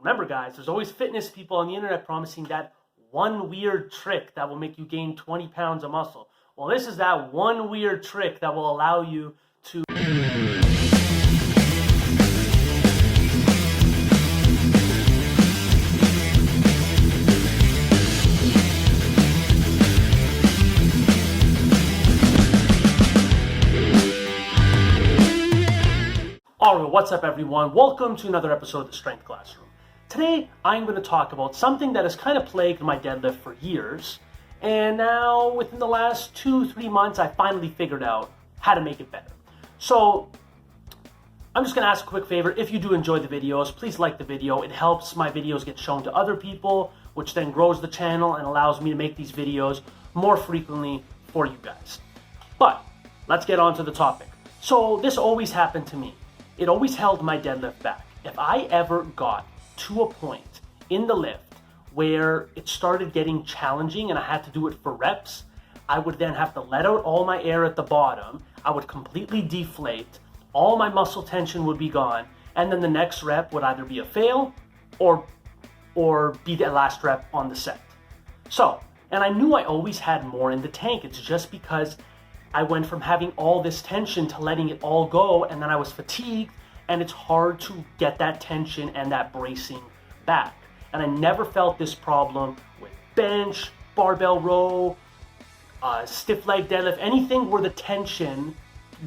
Remember guys, there's always fitness people on the internet promising that one weird trick that will make you gain 20 pounds of muscle. Well, this is that one weird trick that will allow you to... Alright, what's up everyone? Welcome to another episode of the Strength Classroom. Today, I'm going to talk about something that has kind of plagued my deadlift for years, and now within the last 2-3 months, I finally figured out how to make it better. So, I'm just going to ask a quick favor. If you do enjoy the videos, please like the video. It helps my videos get shown to other people, which then grows the channel and allows me to make these videos more frequently for you guys. But, let's get on to the topic. So, this always happened to me. It always held my deadlift back. If I ever got to a point in the lift where it started getting challenging and I had to do it for reps, I would then have to let out all my air at the bottom. I would completely deflate. All my muscle tension would be gone. And then the next rep would either be a fail or be the last rep on the set. So, and I knew I always had more in the tank. It's just because I went from having all this tension to letting it all go, and then I was fatigued, and it's hard to get that tension and that bracing back. And I never felt this problem with bench, barbell row, stiff leg deadlift, anything where the tension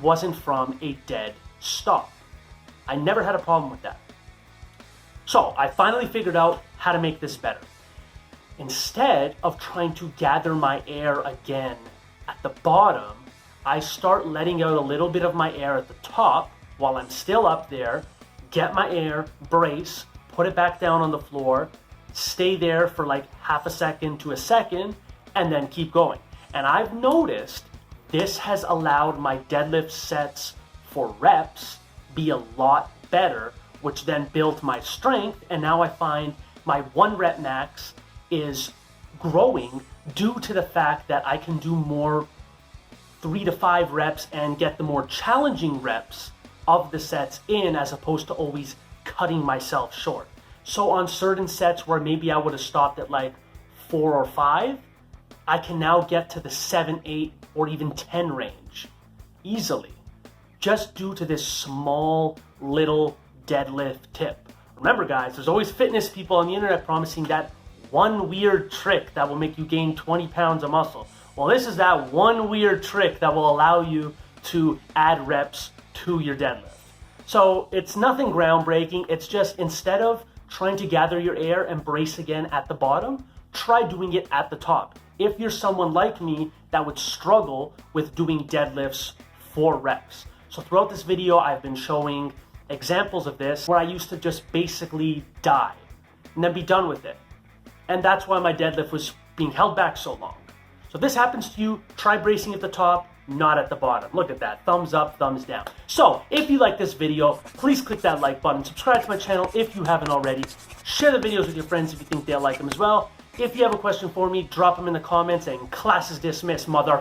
wasn't from a dead stop. I never had a problem with that. So I finally figured out how to make this better. Instead of trying to gather my air again at the bottom, I start letting out a little bit of my air at the top while I'm still up there, get my air, brace, put it back down on the floor, stay there for like half a second to a second, and then keep going. And I've noticed this has allowed my deadlift sets for reps be a lot better, which then built my strength, and now I find my 1 rep max is growing due to the fact that I can do more 3 to 5 reps and get the more challenging reps of the sets in, as opposed to always cutting myself short. So on certain sets where maybe I would have stopped at like 4 or 5, I can now get to the 7, 8, or even 10 range easily, just due to this small little deadlift tip. Remember guys, there's always fitness people on the internet promising that one weird trick that will make you gain 20 pounds of muscle. Well, this is that one weird trick that will allow you to add reps to your deadlift. So it's nothing groundbreaking. It's just, instead of trying to gather your air and brace again at the bottom, try doing it at the top. If you're someone like me that would struggle with doing deadlifts for reps. So throughout this video, I've been showing examples of this where I used to just basically die and then be done with it. And that's why my deadlift was being held back so long. So if this happens to you, try bracing at the top, not at the bottom. Look at that, thumbs up, thumbs down. So if you like this video, please click that like button, subscribe to my channel if you haven't already, share the videos with your friends if you think they'll like them as well. If you have a question for me, drop them in the comments, and class is dismissed, mother...